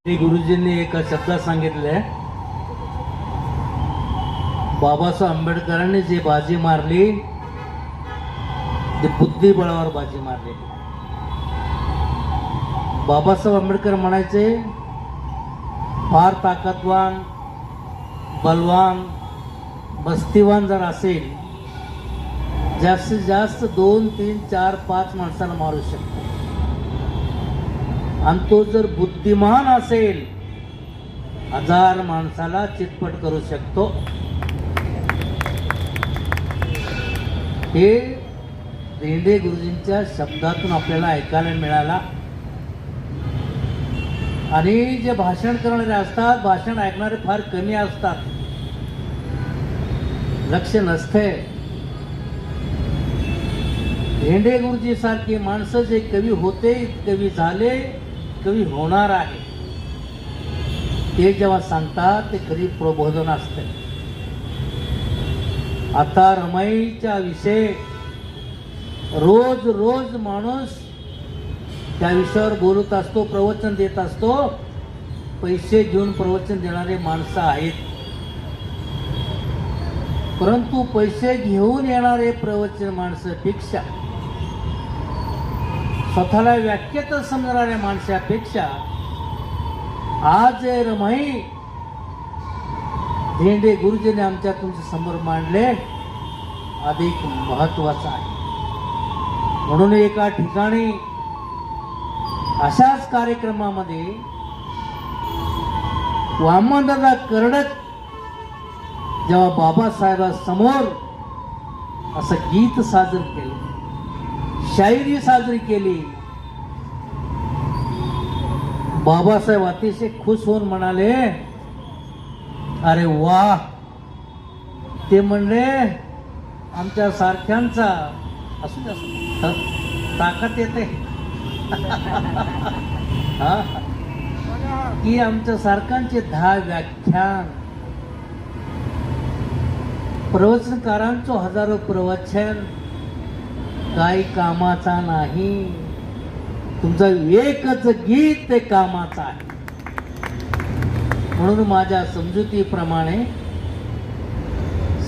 गुरुजींनी एका शब्दात सांगितलंय, बाबासाहेब आंबेडकरांनी जी बाजी मारली ती बुद्धिबळावर बाजी मारली. बाबासाहेब आंबेडकर म्हणायचे, फार ताकदवान, बलवान, बस्तीवान जर असेल, जास्तीत जास्त 2, 3, 4, 5 माणसाला मारू शकतो. आणि तो जर बुद्धिमान असेल, 1000 माणसाला चितपट करू शकतो. हे धेंडे गुरुजींच्या शब्दातून आपल्याला ऐकायला मिळाला. आणि जे भाषण करणारे असतात, भाषण ऐकणारे फार कमी असतात, लक्ष नसते. धेंडे गुरुजी सारखे माणसं जे कवी होते, कवी झाले, कवी होणार आहे, ते जेव्हा सांगतात ते खरी प्रबोधन असते. आता रमाईच्या विषय रोज रोज माणूस त्या विषयावर बोलत असतो, प्रवचन देत असतो. पैसे घेऊन प्रवचन देणारे माणसं आहेत, परंतु पैसे घेऊन येणारे प्रवचन माणसापेक्षा, स्वतःला व्याख्यात समजणाऱ्या माणसापेक्षा आज रमाई धेंडे गुरुजीने आमच्या तुमच्या समोर मांडले अधिक महत्वाचं आहे. म्हणून एका ठिकाणी अशाच कार्यक्रमामध्ये वामनदादा कर्डक जेव्हा बाबासाहेबांसमोर असं गीत सादर केलं, शायरी साजरी केली, बाबासाहेब अतिशय खुश होऊन म्हणाले, अरे वा. ते म्हणले, आमच्या सारख्यांचा असू द्या, ताकद येते की आमच्या सारख्यांचे 10 व्याख्यान, प्रवचनकारांचं 1000 प्रवचन काही कामाचा नाही. तुमचं एकच गीत ते कामाचं आहे. म्हणून माझ्या समजुतीप्रमाणे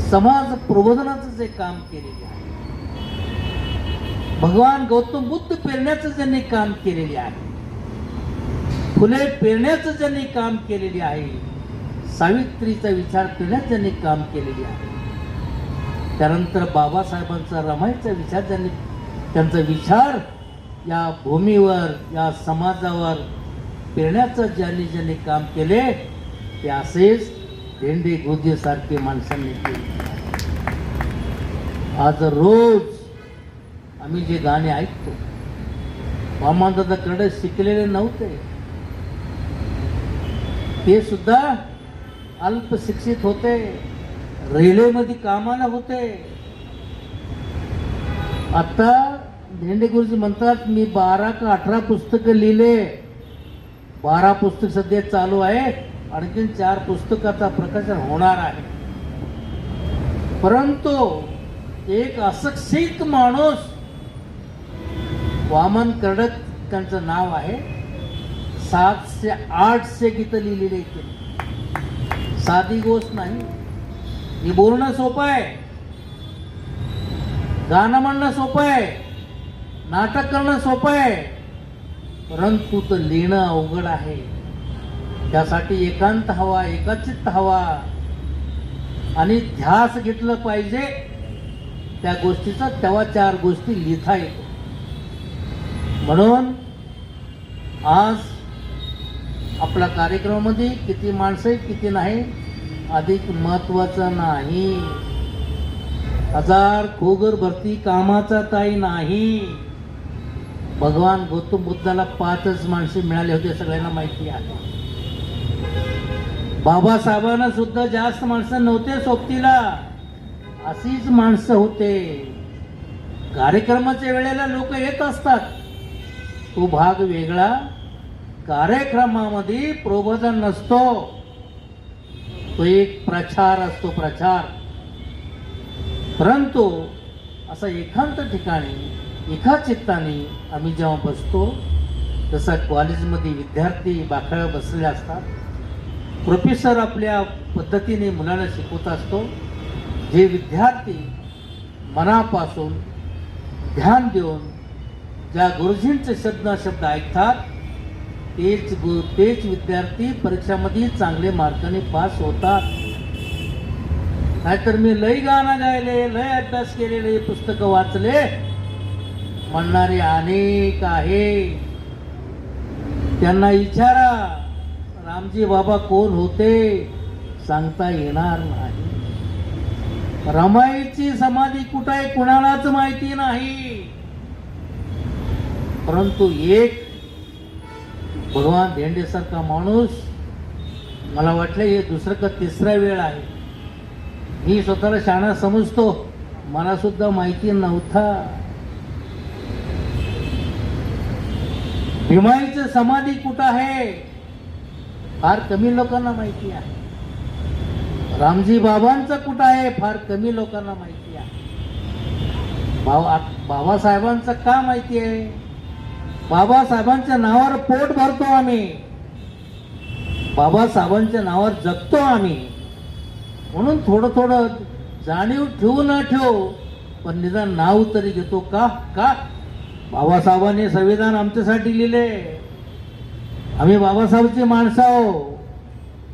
समाज प्रबोधनाचं जे काम केलेले आहे, भगवान गौतम बुद्ध पेरण्याचं ज्यांनी काम केलेले आहे, फुले पेरण्याचं ज्यांनी काम केलेले आहे, सावित्रीचा विचार पेरण्याचं ज्यांनी काम केलेले आहे, त्यानंतर बाबासाहेबांचा रमाईचा विचार ज्यांनी, त्यांचा विचार या भूमीवर, या समाजावर पेरण्याचं ज्यांनी काम केले, ते असेच धेंडे गुरुजी सारखे माणसांनी केले. आज रोज आम्ही जे गाणे ऐकतो, वामनदादा कर्डक शिकलेले नव्हते, ते सुद्धा अल्पशिक्षित होते, रेल्वेमध्ये कामाला होते. आता धेंडे गुरुजी म्हणतात, मी 12 का 18 पुस्तकं लिहिले, 12 पुस्तक सध्या चालू आहे, आणखीन 4 पुस्तकाचा प्रकाशन होणार आहे. परंतु एक अशिक्षित माणूस, वामन कर्डक त्यांचं नाव आहे, 700-800 गीतं लिहिलेली आहेत. साधी गोष्ट नाही. हे बोलणं सोपं आहे, गाणं म्हणणं सोपं आहे, नाटक करणं सोपं आहे, परंतु तो लिहिणं अवघड आहे. त्यासाठी एकांत हवा, एकाचित्त हवा आणि ध्यास घेतलं पाहिजे त्या गोष्टीचा, तेव्हा 4 गोष्टी लिहिता येतो. म्हणून आज आपल्या कार्यक्रमामध्ये किती माणसं आहेत, किती नाही, अधिक महत्वाचं नाही. 1000 खोगर भरती कामाचा काही नाही. भगवान गौतम बुद्धाला 5च माणसे मिळाले होते, सगळ्यांना माहिती आहे. बाबासाहेबांना सुद्धा जास्त माणसं नव्हते सोबतीला, अशीच माणसं होते. कार्यक्रमाच्या वेळेला लोक येत असतात, तो भाग वेगळा. कार्यक्रमामध्ये प्रबोधन नसतो, तो एक प्रचार असतो, प्रचार. परंतु असं एकांत ठिकाणी एका चित्ताने आम्ही जेव्हा बसतो, तसा कॉलेजमध्ये विद्यार्थी बाखळा बसलेले असतात. प्रोफेसर आपल्या पद्धतीने मुलांना शिकवत असतो. जे विद्यार्थी मनापासून ध्यान देऊन ज्या गुरुजींचे शब्द ऐकतात तेच विद्यार्थी परीक्षामध्ये चांगले मार्काने पास होतात. नाहीतर मी लय गाणं गायले, लय अभ्यास केलेले, पुस्तकं वाचले म्हणणारे अनेक आहे. त्यांना विचारा रामजी बाबा कोण होते, सांगता येणार नाही. रमाईची समाधी कुठे आहे कुणालाच माहिती नाही. परंतु एक भगवान धेंडेसारखा माणूस, मला वाटलं हे दुसरं का तिसरा वेळ आहे. मी स्वतःला शहाणा समजतो, मला सुद्धा माहिती नव्हता. भीमाईचं समाधी कुठं आहे फार कमी लोकांना माहिती आहे. रामजी बाबांचं कुठं आहे फार कमी लोकांना माहिती आहे. बाबासाहेबांचं का माहिती आहे? बाबासाहेबांच्या नावावर पोट भरतो आम्ही, बाबासाहेबांच्या नावावर जगतो आम्ही. म्हणून थोडं थोडं जाणीव ठेवू न ठेवू पण निदान नाव तरी घेतो. का का बाबासाहेबांनी संविधान आमच्यासाठी लिहिले. आम्ही बाबासाहेबांची माणसं आहो.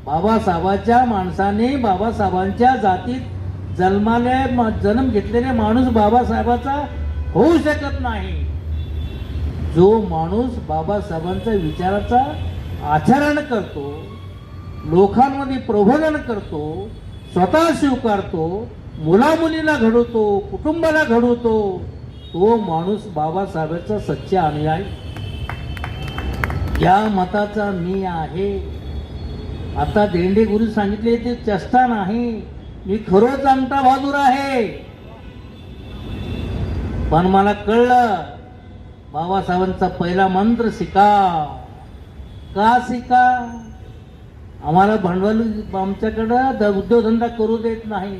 बाबासाहेबांच्या माणसाने बाबासाहेबांच्या जातीत जन्म घेतलेले माणूस बाबासाहेबाचा होऊ शकत नाही. जो माणूस बाबासाहेबांच्या विचाराचा आचरण करतो, लोकांमध्ये प्रबोधन करतो, स्वतः स्वीकारतो, मुलामुलीला घडवतो, कुटुंबाला घडवतो, तो माणूस बाबासाहेबांचा सच्चा अनुयायी. या मताचा मी आहे. आता धेंडे गुरु सांगितले ते चेष्टा नाही, मी खरोच अंगठा बहादूर आहे. पण मला कळलं बाबासाहेबांचा पहिला मंत्र शिका. का शिका? आम्हाला भांडवल आमच्याकडं उद्योगधंदा करू देत नाही,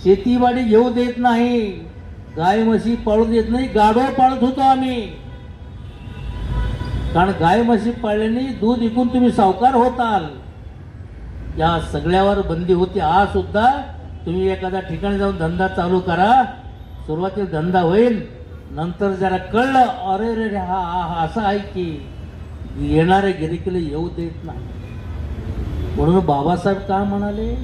शेतीवाडी घेऊ देत नाही, गाय म्हशी पाळू देत नाही. गाढव पाळत होतो आम्ही, कारण गाय म्हशी पाळल्याने दूध विकून तुम्ही सावकार होताल. या सगळ्यावर बंदी होती. आज सुद्धा तुम्ही एखाद्या ठिकाणी जाऊन धंदा चालू करा, सुरुवातीला धंदा होईल, नंतर जरा कळलं अरे रे हा असं आहे की येणारे गिराईकाला येऊ देत नाही. म्हणून बाबासाहेब का म्हणाले,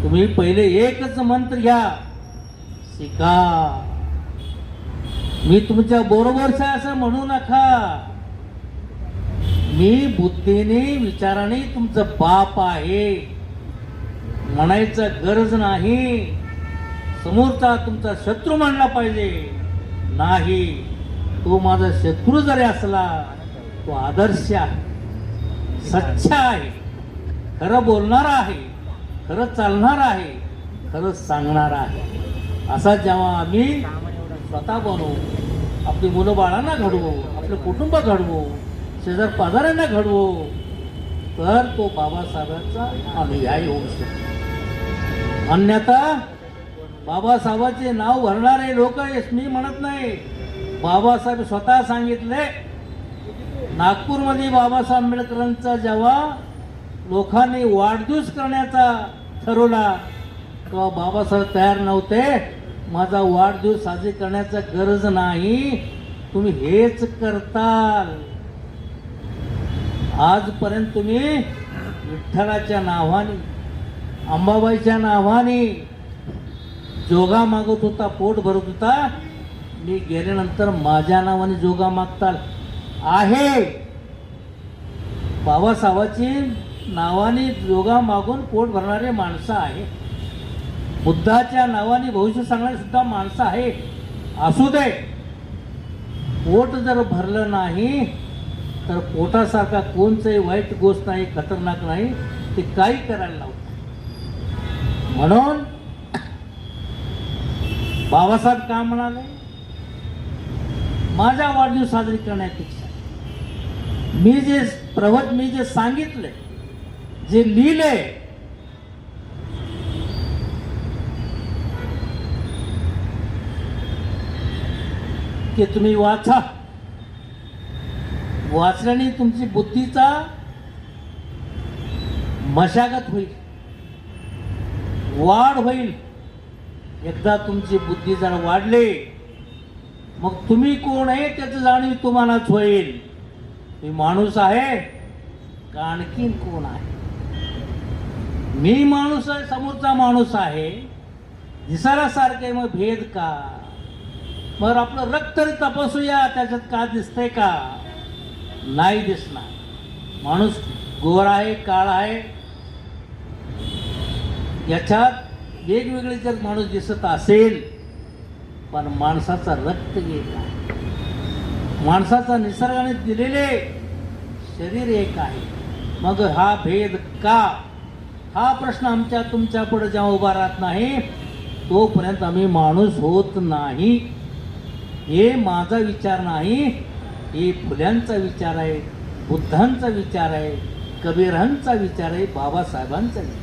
तुम्ही पहिले एकच मंत्र घ्या, शिका. मी तुमच्या बरोबरच आहे असं म्हणू नका. मी बुद्धीने विचाराने तुमचं बाप आहे म्हणायचं गरज नाही. समोरचा तुमचा शत्रू मानला पाहिजे नाही. तो माझा शत्रू जरी असला तो आदर्श आहे, सच्चा आहे, खरं बोलणारा आहे, खरं चालणार आहे, खरं सांगणार आहे. असा जेव्हा आम्ही स्वतः बनवू, आपली मुलं बाळांना घडवू, आपलं कुटुंब घडवू, शेजार पाजाऱ्यांना घडवू, तर तो बाबासाहेबांचा अनुयायी होऊ शकतो. अन्यथा बाबासाहेबांचे नाव भरणारे लोक, मी म्हणत नाही, बाबासाहेब स्वतः सांगितले. नागपूरमध्ये बाबासाहेब आंबेडकरांचा जेव्हा लोकांनी वाढदिवस करण्याचा ठरवला तेव्हा बाबासाहेब तयार नव्हते. माझा वाढदिवस साजरी करण्याचा गरज नाही, तुम्ही हेच करताल. आजपर्यंत तुम्ही विठ्ठलाच्या नावाने, अंबाबाईच्या नावाने जोगा मागत होता, पोट भरत होता. मी गेल्यानंतर माझ्या नावाने जोगा मागताल. आहे बाबासाहेबाची नावाने जोगा मागून पोट भरणारे माणसं आहे. बुद्धाच्या नावाने भविष्य सांगणारी सुद्धा माणसं आहे. असू दे. पोट जर भरलं नाही तर पोटासारखा कोणचंही वाईट गोष्ट नाही, खतरनाक नाही, ते काही करायला लावतं. म्हणून बाबासाहेब का म्हणाले, माझा वाढदिवस साजरी करण्यापेक्षा मी जे सांगितले, जे लिहिले, की तुम्ही वाचा, वाचल्याने तुमची बुद्धीचा मशागत होईल, वाढ होईल. एकदा तुमची बुद्धी जर वाढली मग तुम्ही कोण आहे त्याचं जाणीव तुम्हालाच होईल. मी माणूस आहे का आणखीन कोण आहे? मी माणूस आहे, समोरचा माणूस आहे, दिसायला सारखे, मग भेद का? मग आपलं रक्त तरी तपासूया, त्याच्यात का दिसतंय का? नाही दिसणार. माणूस गोरा आहे, काळा आहे, याच्यात वेगवेगळे जर माणूस दिसत असेल, पण माणसाचा रक्त एक आहे, माणसाचा निसर्गाने दिलेले शरीर एक आहे. मग हा भेद का? हा प्रश्न आमच्या तुमच्या पुढे जेव्हा उभा राहत नाही तोपर्यंत आम्ही माणूस होत नाही. हे माझा विचार नाही, हे फुल्यांचा विचार आहे, बुद्धांचा विचार आहे, कबीरांचा विचार आहे, बाबासाहेबांचा विचार.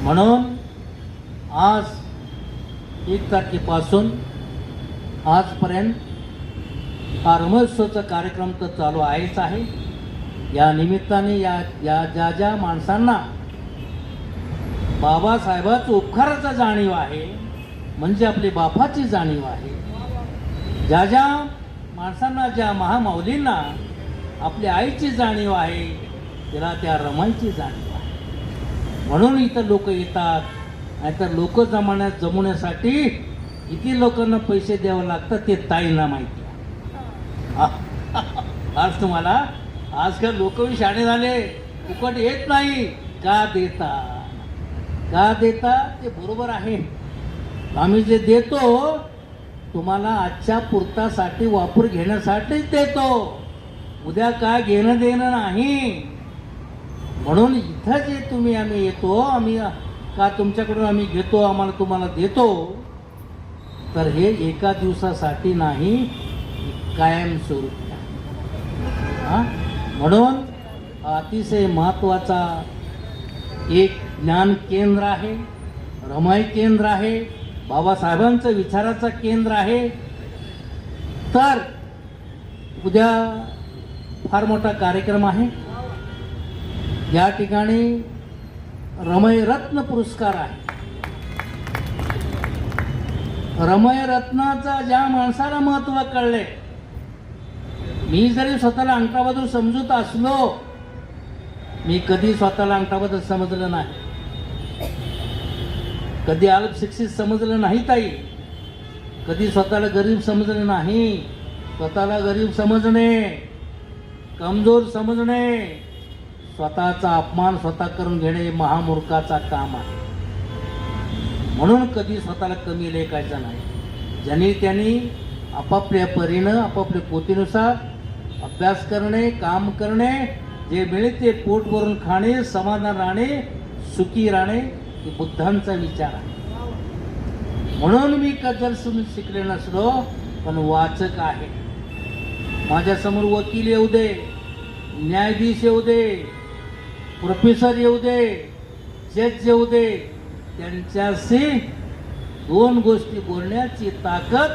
म्हणून आज 1 तारखेपासून आजपर्यंत हा रमोत्सवचा कार्यक्रम तर चालू आहेच आहे. या निमित्ताने ज्या ज्या माणसांना बाबासाहेबांच्या उपकाराचा जाणीव आहे, म्हणजे आपली बापाची जाणीव आहे, ज्या ज्या माणसांना, ज्या महामाऊलींना आपल्या आईची जाणीव आहे, त्याला त्या रमाईची जाणीव आहे. म्हणून इथं लोक येतात. नाहीतर लोक जमवण्यासाठी किती लोकांना पैसे द्यावं लागतं ते ताईंना माहिती आहे. आज तुम्हाला आजकाल लोकही शाणे झाले, फुकट येत नाही. का देता? का देता? ते बरोबर आहे. आम्ही जे देतो तुम्हाला आजच्या पुरतासाठी वापर घेण्यासाठीच देतो, उद्या काय घेणं देणं नाही. म्हणून इथं जे आम्ही येतो, आम्ही का तुमच्याकडून आम्ही घेतो, आम्हाला तुम्हाला देतो, तर हे एका दिवसासाठी नाही, कायमस्वरूपी आहे. म्हणून अतिशय महत्त्वाचा एक ज्ञान केंद्र आहे, रमाई केंद्र आहे, बाबासाहेबांचं विचाराचं केंद्र आहे. तर उद्या फार मोठा कार्यक्रम आहे. या ठिकाणी रमई रत्न पुरस्कार आहे. रमई रत्नाचा ज्या माणसाला महत्त्व कळले, मी जरी स्वतःला अंगठाबद्दल समजूत असलो, मी कधी स्वतःला अंगठाबद्दल समजलं नाही, कधी अल्पशिक्षित समजलं नाही ताई, कधी स्वतःला गरीब समजलं नाही. स्वतःला गरीब समजणे, कमजोर समजणे, स्वतःचा अपमान स्वतः करून घेणे महामूर्खाचा काम आहे. म्हणून कधी स्वतःला कमी लेखायचं नाही. ज्यांनी त्यांनी आपापल्या परीनं आपापल्या पोतीनुसार अभ्यास करणे, काम करणे, जे मिळेल ते पोट भरून खाणे, समाधान राहणे, सुखी राहणे, हे बुद्धांचा विचार आहे. म्हणून मी जर शिकले नसलो पण वाचक आहे. माझ्यासमोर वकील येऊ दे, न्यायाधीश येऊ दे, प्रोफेसर येऊ दे, जज येऊ दे, त्यांच्याशी 2 गोष्टी बोलण्याची ताकद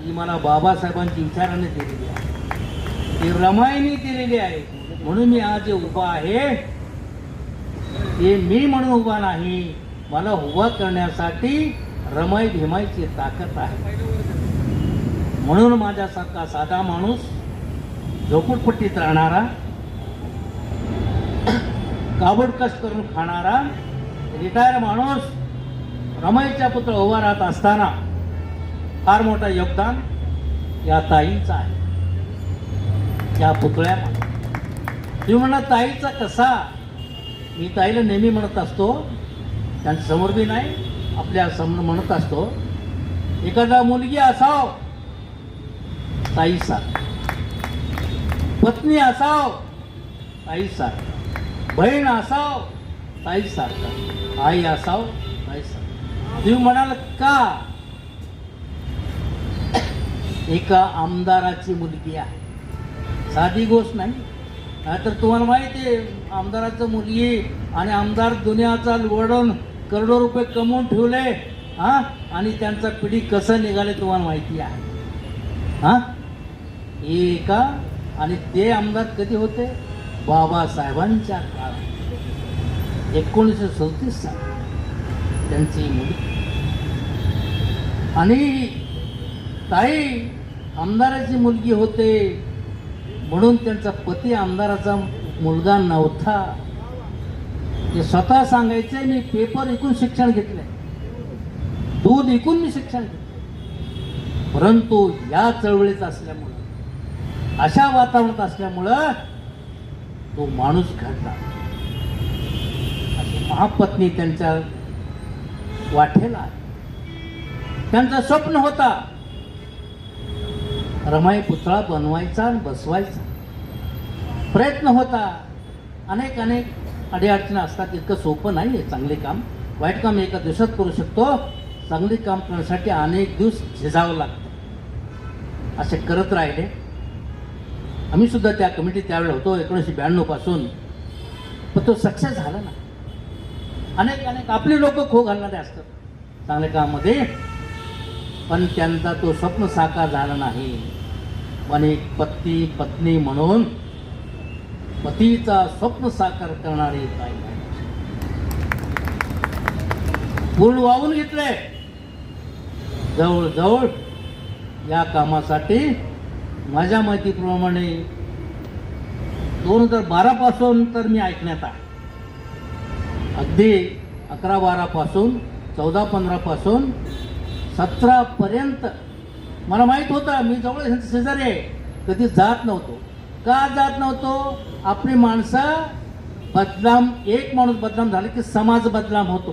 ही मला बाबासाहेबांच्या विचाराने दिलेली आहे, ती रमाईने दिलेली आहे. म्हणून मी आज जे उभा आहे ते मी म्हणून उभा नाही, मला उभा करण्यासाठी रमाई भीमाईची ताकद आहे. म्हणून माझ्यासारखा साधा माणूस, झोपडपट्टीत राहणारा, काबड कष्ट करून खाणारा रिटायर माणूस रमाईच्या पुतळा उभा राहत असताना फार मोठं योगदान या ताईंचं आहे. या पुतळ्या तुम्ही म्हणा ताईचा कसा? मी ताईला नेहमी म्हणत असतो, त्यांच्या समोर बी नाही, आपल्या समोर म्हणत असतो, एखादा मुलगी असाव ताईसारखी, पत्नी असाव ताईसारखी, बहीण असाव ताईसारखा, आई असाव ताईसारखा. तुम्ही म्हणाल का? एका आमदाराची मुलगी आहे, साधी गोष्ट नाही. तर तुम्हाला माहिती आहे, आमदाराचं मुलगी आणि आमदार दुनियाचा वडून करोडो रुपये कमवून ठेवले, आणि त्यांचा पिढी कसं निघाले तुम्हाला माहिती आहे. एका आणि ते आमदार कधी होते? बाबासाहेबांच्या काळात 1937 साली त्यांची मुलगी. आणि ताई आमदाराची मुलगी होते म्हणून त्यांचा पती आमदाराचा मुलगा नव्हता. ते स्वतः सांगायचे, मी पेपर ऐकून शिक्षण घेतलंय, दूध ऐकून मी शिक्षण घेतलं, परंतु या चळवळीत असल्यामुळं, अशा वातावरणात असल्यामुळं तो माणूस घडला. अशी महापत्नी त्यांच्या वाटेला आहे. त्यांचं स्वप्न होता रमाई पुतळा बनवायचा आणि बसवायचा. प्रयत्न होता. अनेक अडीअडचणी असतात. इतकं सोपं नाही आहे चांगले काम. वाईट काम एका दिवसात करू शकतो, चांगले काम करण्यासाठी अनेक दिवस झिजावं लागतं. असे करत राहिले. आम्ही सुद्धा त्या कमिटीत त्यावेळेला होतो 1992 पासून. पण तो सक्सेस झाला ना. अनेक आपली लोक खो घालणारे असतात चांगल्या कामामध्ये, पण त्यांचा तो स्वप्न साकार झाला नाही. पण एक पत्नी म्हणून पतीचा स्वप्न साकार करणारी ताई पूर्ण वाहून घेतले. जवळजवळ या कामासाठी माझ्या माहितीप्रमाणे 2012 पासून तर मी ऐकण्यात आहे. अगदी 11-12 पासून 14-15 पासून 17 पर्यंत मला माहित होतं. मी जवळ शेजारी आहे. कधी जात नव्हतो. का जात नव्हतो? आपली माणसं बदनाम, एक माणूस बदनाम झाला की समाज बदनाम होतो.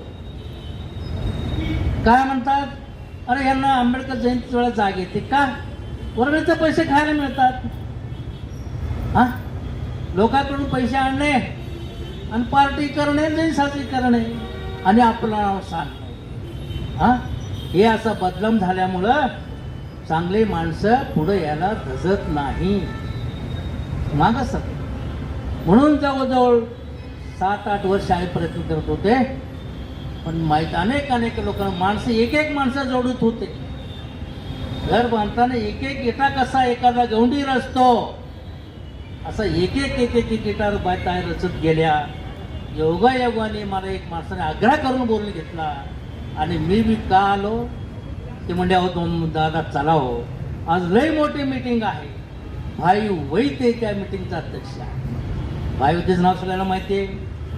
काय म्हणतात? अरे यांना आंबेडकर जयंती वेळा जाग येते का? वर्गणीचे पैसे खायला मिळतात. हा, लोकांकडून पैसे आणणे आणि पार्टी करणे, जयंती साजरी करणे आणि आपलं नाव सांगणे. हा, हे असं बदनाम झाल्यामुळं चांगली माणसं पुढे यायला धजत नाही, मागं सर. म्हणून जवळजवळ 7-8 वर्ष आहे प्रयत्न करत होते. पण माहीत अनेक लोकांना माणसं एक माणसं जोडत होते. घर बांधताना एक इटा कसा एखादा गवंडीर असतो, असं एक इटार बाय रचत गेल्या. योगायोगाने मला एक माणसाने आग्रह करून बोलून घेतला आणि मी का आलो ते म्हणजे अहो दादा चला हो, आज लय मोठी मीटिंग आहे. भाई वैते त्या मीटिंगचा अध्यक्ष आहे. भाई वैतेचं नाव सगळ्यांना माहिती आहे.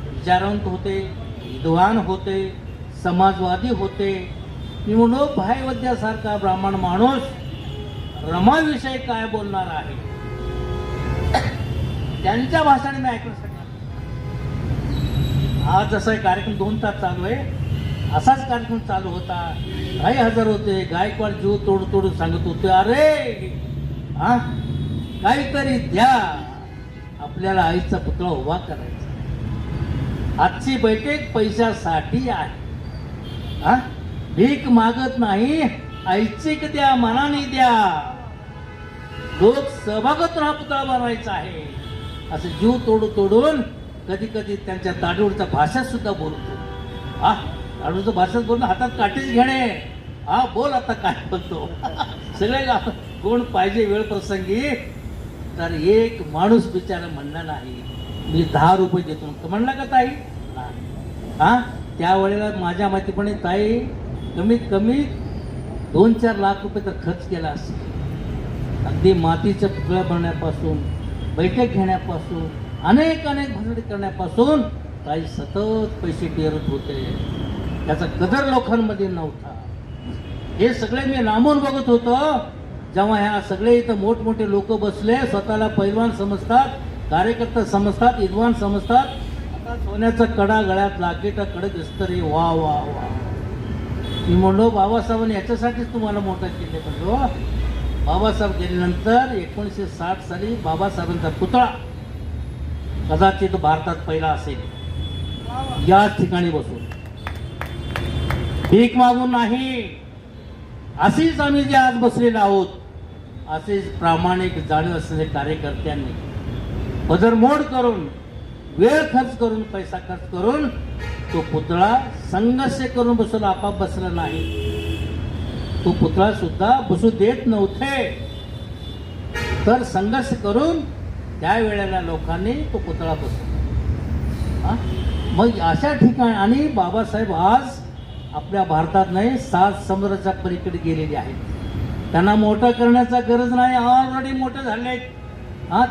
विचारवंत होते, विद्वान होते, समाजवादी होते. मी म्हणलो भाई वैद्यासारखा ब्राह्मण माणूस रमाविषयी काय बोलणार आहे. त्यांच्या भाषणाने मी ऐकण्यासाठी आज जसा कार्यक्रम 2 तास चालू आहे, असाच कार्यक्रम चालू होता. काही हजार होते. गायकवाड जीव तोडून सांगत होते, अरे हा काहीतरी द्या, आपल्याला आईचा पुतळा उभा करायचा. आजची बैठक पैशासाठी आहे. हा, भीक मागत नाही, ऐच्छिक द्या, मनाने द्या. लोक सहभागातून हा पुतळा बनवायचा आहे असं जीव तोडून कधी त्यांच्या ताडोळीच्या भाषेत सुद्धा बोलतो. हा, ताडोळीच्या भाषेत बोलून हातात काठीच घेणे. हा, बोल आता काय बोलतो. सगळे कोण पाहिजे वेळ प्रसंगी. तर एक माणूस बिचारा म्हणला नाही मी 10 रुपये देतो म्हणला का ताई? हा, त्यावेळेला माझ्या माहितीपणे ताई कमीत कमी 2-4 लाख रुपये तर खर्च केला असेल. अगदी मातीचं पुतळा बनवण्यापासून, बैठक घेण्यापासून, अनेक भानगडी करण्यापासून ताई सतत पैसे पेरत होते. त्याचा कदर लोकांमध्ये नव्हता. हे सगळे मी लांबून बघत होतो. जेव्हा ह्या सगळे इथं मोठमोठे लोक बसले, स्वतःला पैलवान समजतात, कार्यकर्ता समजतात, विद्वान समजतात. आता सोन्याचा कडा गळ्यात लाकेटा कडक दिसतं रे. वा वा वा. मी म्हणलो बाबासाहेबांनी याच्यासाठीच तुम्हाला मोठा केले. म्हणलो बाबासाहेब गेल्यानंतर 1960 साली बाबासाहेबांचा पुतळा कदाचित भारतात पहिला असेल. याच ठिकाणी बसून भीक मागून नाही, अशीच आम्ही जे आज बसलेलो आहोत, असेच प्रामाणिक जाणीव असलेले कार्यकर्त्यांनी पदरमोड करून, वेळ खर्च करून, पैसा खर्च करून तो पुतळा संघर्ष करून बसवला. आपाप बसला नाही. तो पुतळा सुद्धा बसू देत नव्हते, तर संघर्ष करून त्यावेळेला लोकांनी तो पुतळा बसवला. मग अशा ठिकाणी आणि बाबासाहेब आज आपल्या भारतात नाही 7 समुद्राच्या पलीकडे गेलेले आहेत. त्यांना मोठं करण्याचा गरज नाही, ऑलरेडी मोठे झाले आहेत.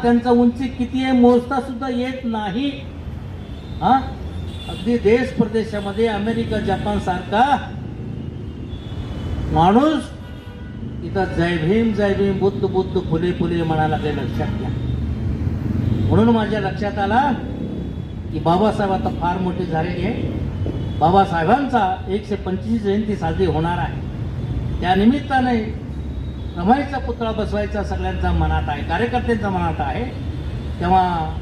त्यांचा उंची किती आहे मोजता सुद्धा येत नाही. अगदी देश प्रदेशामध्ये अमेरिका जपान सारखा माणूस इथं जय भीम बुद्ध बुद्ध फुले फुले म्हणायला ते लक्षात घ्या. म्हणून माझ्या लक्षात आला की बाबासाहेब आता फार मोठे झालेले आहे. बाबासाहेबांचा 125 जयंती साजरी होणार आहे. त्या निमित्ताने रमाईचा पुतळा बसवायचा सगळ्यांचा मनात आहे, कार्यकर्त्यांचा मनात आहे. तेव्हा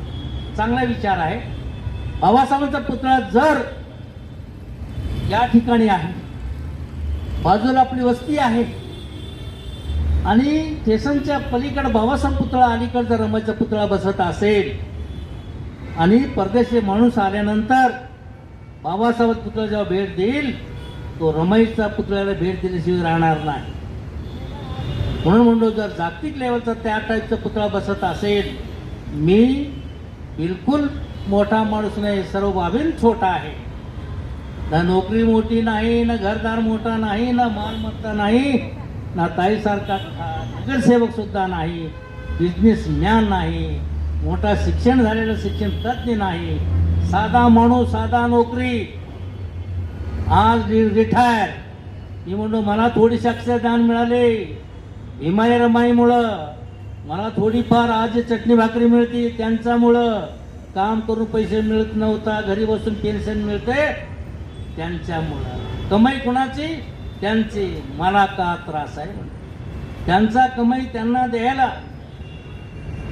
चांगला विचार आहे. बाबासाहेबांचा पुतळा जर या ठिकाणी आहे, बाजूला आपली वस्ती आहे आणि स्टेशनच्या पलीकडे बाबासाहेब पुतळा, अलीकडे जर रमाईचा पुतळा बसत असेल आणि परदेशी माणूस आल्यानंतर बाबासाहेब पुतळा जेव्हा भेट देईल तो रमाईचा पुतळ्याला भेट दिल्याशिवाय राहणार नाही. म्हणून म्हणतो जर जागतिक लेवलचा त्या टाईपचा पुतळा बसत असेल, मी बिलकुल मोठा माणूस नाही, सर्व बाबीन छोटा आहे. ना नोकरी मोठी नाही, ना घरदार मोठा नाही, ना मालमत्ता नाही, ना ताईसारखा नगरसेवक सुद्धा नाही, बिझनेसमॅन नाही, मोठा शिक्षण झालेलं शिक्षण तज्ञ नाही, साधा माणूस, साधा नोकरी, आज रिटायर. मी म्हणतो मला थोडीशी अक्षरदान मिळाले हिमाय रमाईमुळं, मला थोडीफार आज चटणी भाकरी मिळते त्यांच्यामुळं. काम करून पैसे मिळत नव्हता, घरी बसून पेन्शन मिळते त्यांच्यामुळं. कमाई कुणाची? त्यांची. मला का त्रास आहे? त्यांचा कमाई त्यांना द्यायला,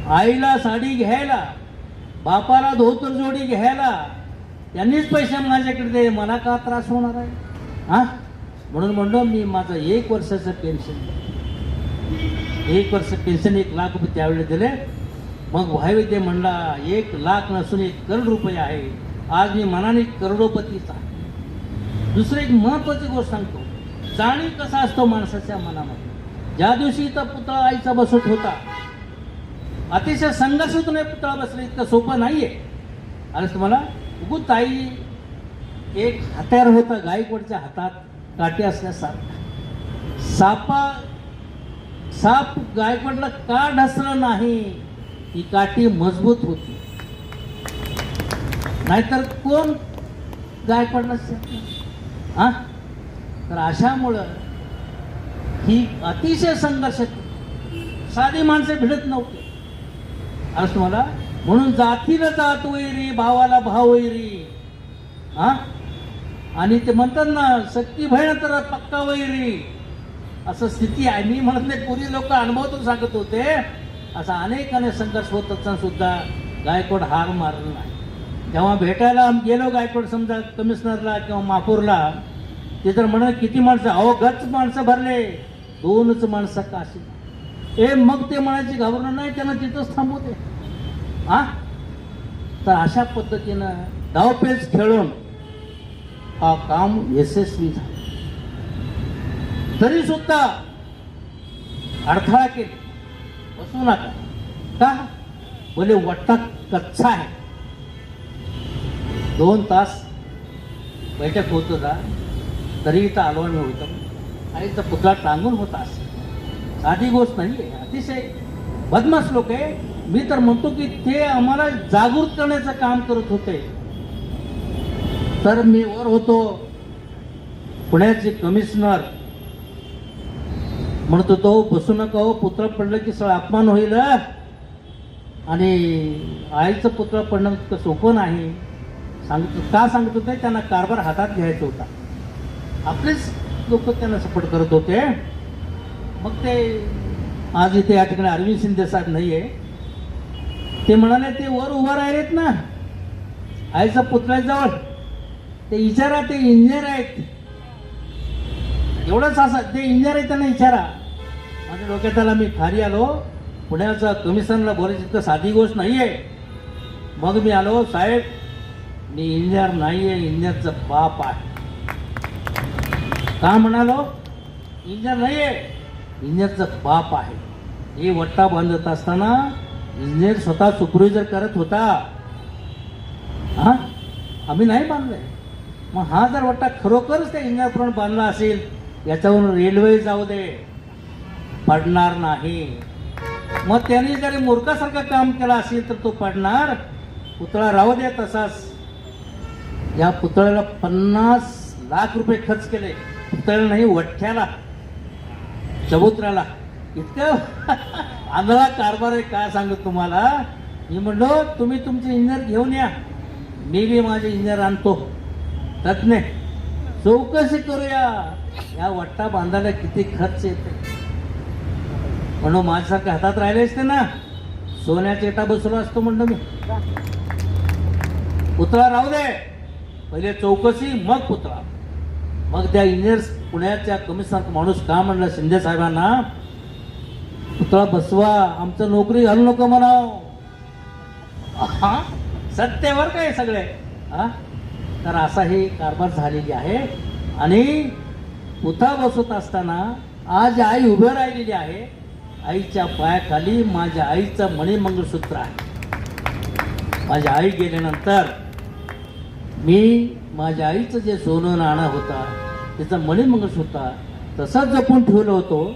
आईला साडी घ्यायला, बापाला धोतर जोडी घ्यायला त्यांनीच पैसे माझ्याकडे दे, मला का त्रास होणार आहे? म्हणून म्हणलो मी माझं 1 वर्षाचं पेन्शन, 1 वर्ष पेन्शन 1 लाख रुपये त्यावेळी दिले. मग भाईविद्य म्हणला 1 लाख नसून 1 करोड रुपये आहे. आज मी मनाने करोडोपतीच आहे. दुसरी एक महत्वाची गोष्ट सांगतो, जाणीव कसा असतो माणसाच्या मनामध्ये. ज्या दिवशी इथं पुतळा आईचा बसत होता, अतिशय संघर्षातून पुतळा बसला, इतकं सोपं नाहीये. आणि तुम्हाला उगू ताई एक हत्यार होता गायकवाडच्या हातात, काठी असल्यासारखा. साप गायकवाडला का ढसलं नाही? ही काठी मजबूत होती, नाहीतर कोण गायकवाडला तर अशामुळं ही अतिशय संघर्ष, साधी माणसं भिडत नव्हती. आज तुम्हाला म्हणून जातीला जात वैरी, भावाला भाव वैरी. आणि ते म्हणतात ना, सक्ती बहीण तर पक्का वैरी, असं स्थिती आहे. मी म्हणत नाही, पूर्वी लोक अनुभवातून सांगत होते. असा अनेकाने संघर्ष होत असताना सुद्धा गायकवाड हार मारला नाही. जेव्हा भेटायला गेलो गायकवाड समजा कमिशनरला किंवा मापूरला, ते तर म्हणत किती माणसं, अहो गच माणसं भरले, 2च माणसं काशी. मग ते म्हणायची घाबरणार नाही, त्यांना तिथंच थांबवते. तर अशा पद्धतीनं धावपेच खेळून हा काम यशस्वी झाला. तरी सुद्धा अडथळा केला, बसू नका. का? बोले वट्टा कच्चा आहे. 2 तास बैठक होत होता, तरी इथं आलो मी होतं. आणि इथं पुतळा टांगून होता. असं साधी गोष्ट नाही आहे. अतिशय बदमाश लोक आहे. मी तर म्हणतो की ते आम्हाला जागृत करण्याचं काम करत होते. तर मी वर होतो, पुण्याचे कमिशनर म्हणत होतो बसू नका हो, पुतळा पडलं की सगळं अपमान होईल. आणि आईचं पुतळा पडणं इतकं सोपं नाही. का सांगत होते? त्यांना कारभार हातात घ्यायचा होता. आपलेच लोक त्यांना सपोर्ट करत होते. मग ते आज इथे या ठिकाणी अरविंद शिंदे साहेब नाही आहे. ते म्हणाले ते वर उभा राहिलेत ना आईचा पुतळ्याजवळ, ते विचारा, ते इंजिनियर आहेत. एवढंच असं, ते इंजिनियर आहेत त्यांना विचारा. माझ्या डोक्यात आला, मी खाली आलो, पुण्याचा कमिशनरला बोलायची तर साधी गोष्ट नाही आहे. मग मी आलो, साहेब मी इंजिनियर नाही आहे, इंजिनियरचं बाप आहे. का म्हणालो? इंजिनियर नाही आहे, इंजिनियरचं बाप आहे. हे वट्टा बांधत असताना इंजिनियर स्वतः सुपरवायझर करत होता. हा, आम्ही नाही बांधलंय. मग हा जर वाटता खरोखरच त्या इंजिनियरप्रमाणे बांधला असेल, याच्यावरून रेल्वे जाऊ दे, पडणार नाही. मग त्यांनी जरी मूर्खासारखं काम केलं असेल तर तो पडणार. पुतळा राहू दे तसाच. या पुतळ्याला 50 लाख रुपये खर्च केले. पुतळ्याला नाही, वठ्ठ्याला, चबुतऱ्याला. इतकं आंधळा कारभार आहे, काय सांगत तुम्हाला. मी म्हणलो तुम्ही तुमचे इंजिनियर घेऊन या, मी बी माझे इंजिनियर आणतो, तज्ञ, चौकशी करूया या वट्टा बांधायला किती खर्च येते. म्हणून माझ्यासारख्या हातात राहिले असते ना, सोन्याचा एटा बसवला असतो म्हणलं मी. पुतळा राहू दे, पहिले चौकशी मग पुतळा. मग त्या इंजिनियर्स पुण्याच्या कमिशनर माणूस का म्हणलं शिंदे साहेबांना, पुतळा बसवा, आमचं नोकरी घालू नको म्हणाव. हा, सत्तेवर काय सगळे. हा, तर असा ही कारभार झालेली आहे. आणि पुतळा बसवत असताना आज आई उभं राहिलेली आहे. आईच्या पायाखाली माझ्या आईचं मणिमंगळसूत्र आहे. माझी आई गेल्यानंतर मी माझ्या आईचं जे सोनं नाणं होता, त्याचं मणिमंगळसूत्र तसंच जपून ठेवलं होतं.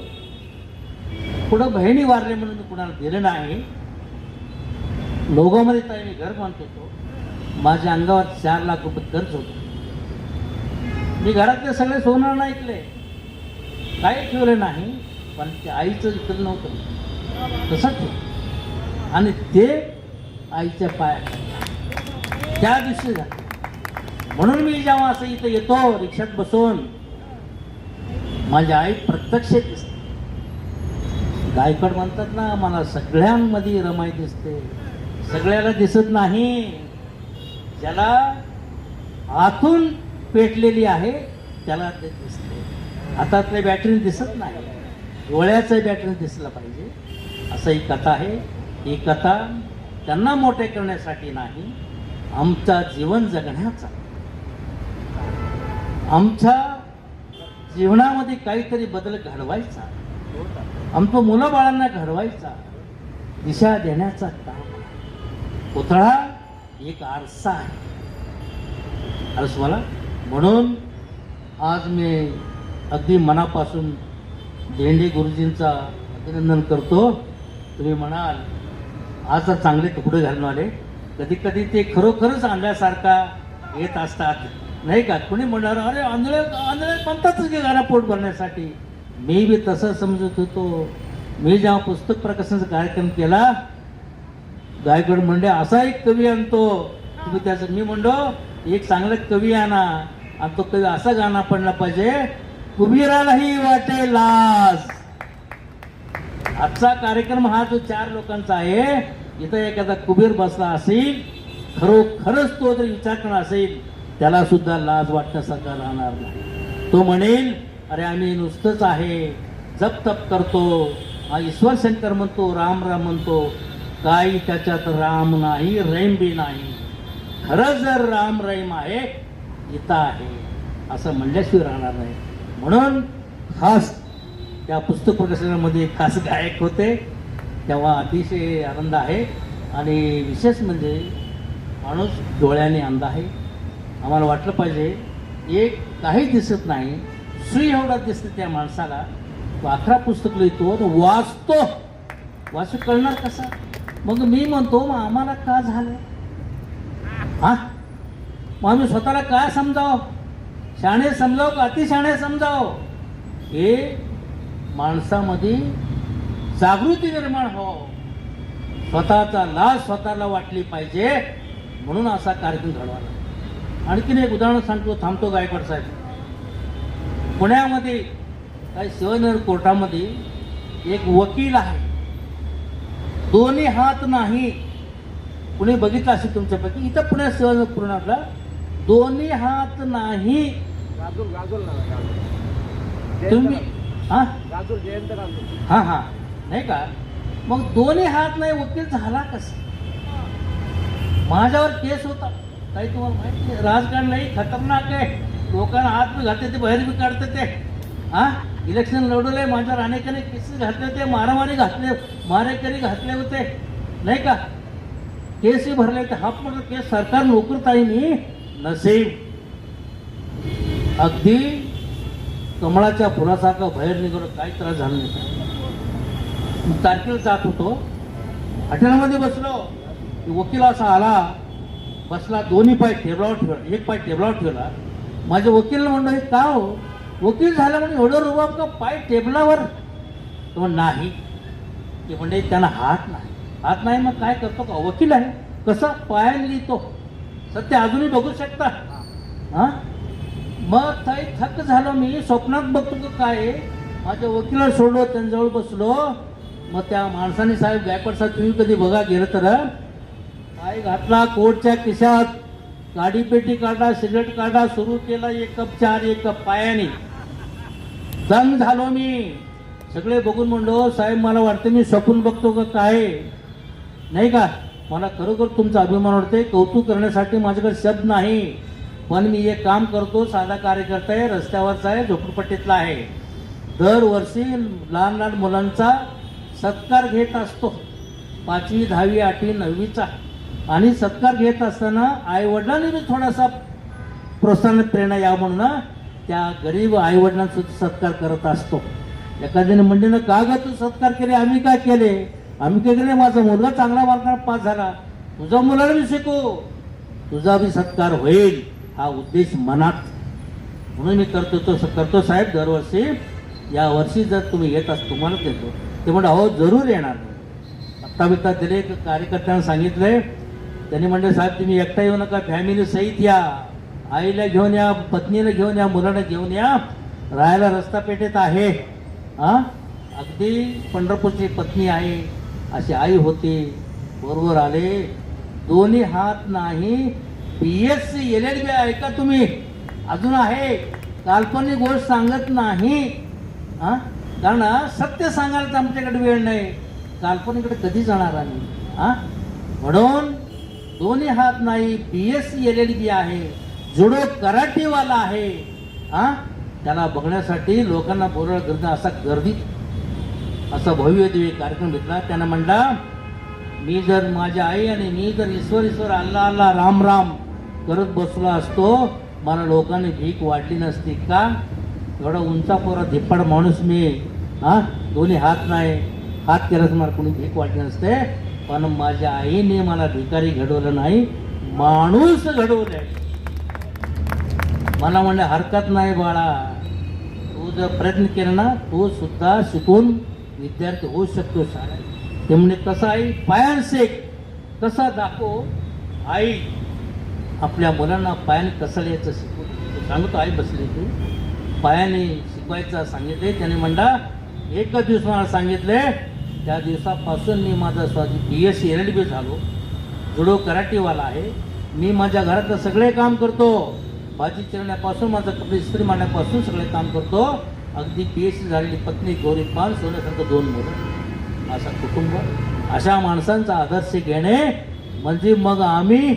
पुढं बहिणी वारले म्हणून मी कुणाला दिलं नाही. लोगामध्ये ताई मी घर बांधत होतो. माझ्या अंगावर 4 लाख रुपये खर्च होतो. मी घरातले सगळे सोनं नाही ऐकले, काही ठेवले नाही, पण ते आईचं इकडं नव्हतं, तसंच ठेवलं. आणि ते आईच्या पायात त्या दिवशी झालं. म्हणून मी जेव्हा असं इथं येतो रिक्षात बसून, माझी आई प्रत्यक्ष दिसते. गायकवाड म्हणतात ना, मला सगळ्यांमध्ये रमाई दिसते. सगळ्याला दिसत नाही. ज्याला आतून पेटलेली आहे त्याला ते दिसते. हातातल्या बॅटरी दिसत नाही, डोळ्याचं बॅटरी दिसलं पाहिजे. असं ही कथा आहे. ही कथा त्यांना मोठे करण्यासाठी नाही, आमचा जीवन जगण्याचा, आमच्या जीवनामध्ये काहीतरी बदल घडवायचा, आमच्या मुलाबाळांना घडवायचा, दिशा देण्याचा काम. पुतळा एक आरसा आहे. मला म्हणून आज मी अगदी मनापासून देंडे गुरुजींचा अभिनंदन करतो. तुम्ही म्हणाल आज तर चांगले कपडे घालून आले. कधी कधी ते खरोखरच आणल्यासारखा येत असतात, नाही का. कोणी म्हणणार अरे आंधळे आंधळे म्हणतातच की गाणं पोट भरण्यासाठी. मी बी तसं समजत होतो. मी जेव्हा पुस्तक प्रकाशनाचा कार्यक्रम केला, गायकवाड म्हणले असा एक कवी आणतो तुम्ही. त्याचं मी म्हणलो एक चांगला कवी आणा, आणि तो कवी असा गाणं पडला पाहिजे, कुबीरालाही वाटे लाज. आजचा कार्यक्रम हा जो 4 लोकांचा आहे, इथं एखादा कुबीर बसला असेल, खरोखरच तो जर विचार करणार असेल, त्याला सुद्धा लाज वाटण्यासारखा राहणार नाही. तो म्हणेल अरे आम्ही नुसतंच आहे, जप तप करतो, हा ईश्वर शंकर म्हणतो, राम राम म्हणतो, काही त्याच्यात राम नाही, रैम बी नाही. खरं जर राम रैम आहे, इथं आहे असं म्हणल्याशिवाय राहणार नाही. म्हणून खास त्या पुस्तक प्रकाशनामध्ये खास गायक होते, तेव्हा अतिशय आनंद आहे. आणि विशेष म्हणजे माणूस डोळ्याने अंध आहे. आम्हाला वाटलं पाहिजे एक काही दिसत नाही, सुई एवढा दिसतं त्या माणसाला. तो 11 पुस्तक लिहितो, वाचतो, वाचू कळणार कसा. मग मी म्हणतो मग आम्हाला का झालं, हा, मग आम्ही स्वतःला काय समजावं, शाणे समजावं का अतिशाणे समजावं. हे माणसामध्ये जागृती निर्माण हो, स्वतःचा लाज स्वतःला वाटली पाहिजे. म्हणून असा कार्यक्रम घडवायला. आणखीन एक उदाहरण सांगतो, थांबतो गायकवाड साहेब. पुण्यामध्ये काही शिवनगर कोर्टामध्ये एक वकील आहे, दोन्ही हात नाही. कुणी बघितलं असेल तुमच्यापैकी, इथं पुण्यात शिवनगर पूर्णातला दोन्ही हात नाही. तुम्ही हा हा हा नाही का. मग दोन्ही हात नाही, वकील झाला कसं. माझ्यावर केस होता, काही तुम्हाला माहिती आहे. राजकारण नाही खतरनाक आहे, लोकांना हात बी घालते ते, बाहेर बी काढते ते. हा, इलेक्शन लढवलंय, माझ्यावर अनेकाने केसेस घातले होते, मारामारी घातले, मारेकरी घातले होते. नाही का? केसही भरले तर हाफ म्हणलं केस सरकार नोकरीत आहे मी नसेल. अगदी कमळाच्या फुलासारखं बाहेर निघालं, काही त्रास झाला नाही. तारखेला जात होतो, हॉटेलमध्ये बसलो, वकील असा आला, बसला, दोन्ही पाय टेबलावर ठेवला, एक पाय टेबलावर ठेवला. माझ्या वकील म्हणलं, हे का हो वकील झाला म्हणजे एवढं रुबाब का, पाय टेबलावर? तो नाही. ते म्हणजे त्यांना हात नाही. मग काय करतो का, वकील आहे कसं पायाने लिहितो, सत्य अजूनही बघू शकता. हा, मग काही थक्क झालो मी, स्वप्नात बघतो का काय, माझ्या वकिला सोडलो, त्यांच्याजवळ बसलो. मग त्या माणसाने, साहेब गायकवाड साहेब तुम्ही कधी बघा गेलं तर, काय घातला कोटच्या खिशात, गाडी पेटी काढा, सिगरेट काढा, सुरू केला, 1 कप चार, 1 कप पायाने. दंग झालो मी. सगळे बघून म्हणलो, साहेब मला वाटतं मी स्वप्न बघतो का काय, नाही का? मला खरोखर तुमचा अभिमान वाटते, कौतुक करण्यासाठी माझ्याकडे शब्द नाही. पण मी एक काम करतो, साधा कार्यकर्ता आहे, रस्त्यावरचा आहे, झोपडपट्टीतला आहे. दरवर्षी लहान लहान मुलांचा सत्कार घेत असतो, 5वी 10वी 8वी 9वीचा. आणि सत्कार घेत असताना आईवडिलांनी मी थोडासा प्रोत्साहन प्रेरणा यावं म्हणून त्या गरीब आईवडिलांचा सुद्धा सत्कार करत असतो. एखाद्याने म्हणले, का ग तू सत्कार केले? आम्ही काय केले? आम्ही काय केले? माझा मुलगा चांगला मार्काने पास झाला, तुझा मुलाला मी शिकू, तुझा बी सत्कार होईल, हा उद्देश मनात. म्हणून मी करतो साहेब दरवर्षी. या वर्षी जर तुम्ही येत असतो तुम्हाला देतो. ते म्हणलं, हो जरूर येणार. आत्ता दिले कार्यकर्त्यांना सांगितलंय, त्यांनी म्हणले, साहेब तुम्ही एकटा येऊ नका, फॅमिली सहित या, आईला घेऊन या, पत्नीला घेऊन या, मुलाला घेऊन या, राहायला रस्ता पेठेत आहे. हा, अगदी पंढरपूरची पत्नी आहे अशी आई होती, बरोबर आले. दोन्ही हात नाही, BSc LLB ऐका तुम्ही, अजून आहे. काल्पनिक गोष्ट सांगत नाही. हा, कारण सत्य सांगायला आमच्याकडे वेळ नाही, काल्पनिकडे कधी जाणार आम्ही? हा, म्हणून दोन्ही हात नाही, BSc LLB आहे, जुडो कराटेवाला आहे. हा, त्याला बघण्यासाठी लोकांना बोलवलं गर्दी, असा गर्दीत असा भव्य दिव्य कार्यक्रम घेतला. त्यांना म्हणला, मी जर माझ्या आई आणि मी जर ईश्वर अल्ला अल्ला राम राम करत बसलो असतो, मला लोकांनी भीक वाढली नसती का? एवढा उंचा पोरा धिप्पाड माणूस मी, हा, दोन्ही हात नाही, हात केलाच मला कोणी भीक वाढली नसते. पण माझ्या आईने मला भिकारी घडवलं नाही, माणूस घडवलंय. मला म्हणलं, हरकत नाही बाळा, तू जर प्रयत्न केला ना, तू सुद्धा शिकून विद्यार्थी होऊ शकतो शाळेत. ते म्हणजे कसं आई पायान शिक, कसा दाखव. आई आपल्या मुलांना पायाने कसं लिहायचं शिकवतो. सांगतो, आई बसली तू पायाने शिकवायचं सांगितले. त्याने म्हणला, एकच दिवस मला सांगितले, त्या दिवसापासून मी माझा BSc LLB झालो, जुडो कराटेवाला आहे. मी माझ्या घरातलं सगळे काम करतो, भाजी चिरण्यापासून माझं कपडे इस्त्री मारण्यापासून सगळे काम करतो. अगदी PhD झालेली पत्नी, गौरी पान, सोन्यासारखं 2 मुलं, असा कुटुंब. अशा माणसांचा आदर्श घेणे म्हणजे मग आम्ही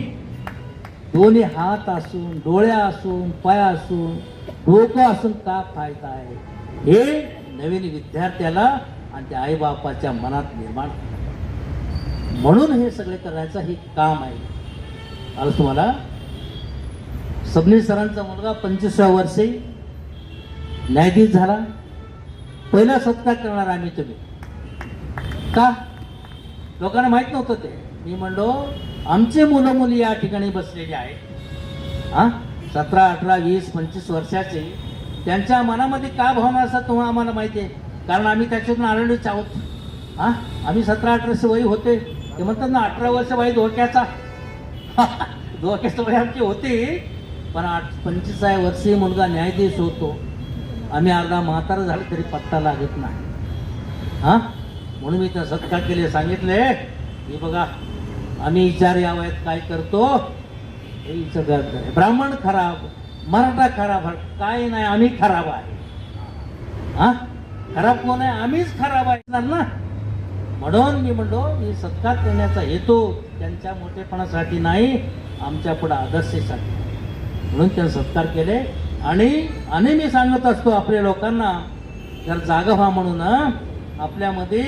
दोन्ही हात असून, डोळ्या असून, पाय असून, डोकं असून का फायदा आहे, हे नवीन विद्यार्थ्याला आणि त्या आईबापाच्या मनात निर्माण. म्हणून हे सगळे करायचं हे काम आहे. आलं तुम्हाला? सबनीस सरांचा मुलगा 25व्या वर्षी न्यायाधीश झाला. पहिला सत्कार करणार आम्ही तुम्ही का? लोकांना माहित नव्हतं ते. मी म्हणलो, आमचे मुलं मुली या ठिकाणी बसलेले आहेत, हा, 17, 18, 20, 25 वर्षाचे. त्यांच्या मनामध्ये काय भावना असतात तुम्हाला आम्हाला माहिती आहे, कारण आम्ही त्याच्यातून आलेलोच आहोत. हा, आम्ही 17-18 वय होते. ते म्हणतात ना, 18 वर्ष वय धोक्याचा. धोक्याचं वय आमची होती. पण 25व्या वर्षी मुलगा न्यायाधीश होतो. आम्ही अर्धा म्हातारा झाले तरी पत्ता लागत नाही. हा, म्हणून मी त्या सत्कार केले, सांगितले, हे बघा आम्ही विचार या वयात काय करतो, हे विचार. ब्राह्मण खराब, मराठा खराब, काय नाही, आम्ही खराब आहे. हा, खराब कोण आहे? आम्हीच खराब आहे ना. म्हणून मी म्हणलो, मी सत्कार करण्याचा हेतू त्यांच्या मोठेपणासाठी नाही, आमच्या पुढे आदर्शासाठी. म्हणून त्यांनी सत्कार केले. आणि मी सांगत असतो आपल्या लोकांना, जर जागा व्हा म्हणून आपल्यामध्ये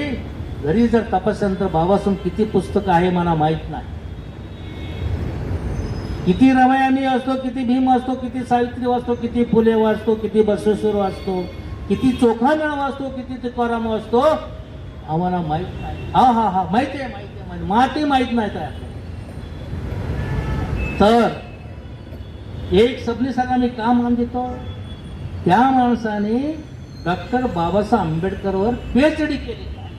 घरी जर तपासल्यानंतर बाबासाहेब किती पुस्तकं आहे मला माहित नाही. किती रमायणी असतो, किती भीम असतो, किती सावित्री वाचतो, किती फुले वाचतो, किती बसवेश्वर वाचतो, किती चोखामेळा वाचतो, किती तुकाराम वाचतो आम्हाला माहित नाही. हा माहिती आहे माती माहित नाही काय तर एक सबनीसाला मी का मान देतो. त्या माणसाने डॉक्टर बाबासाहेब आंबेडकरवर PhD केलेली आहे,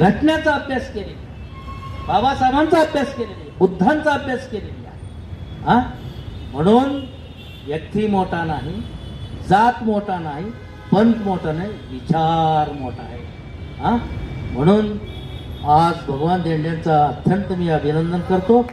घटनेचा अभ्यास केलेला, बाबासाहेबांचा अभ्यास केलेला, बुद्धांचा अभ्यास केलेला आहे. हा म्हणून व्यक्ती मोठा नाही, जात मोठा नाही, पंथ मोठा नाही, विचार मोठा आहे. हा म्हणून आज भगवान धेंडेंचा अत्यंत मी अभिनंदन करतो.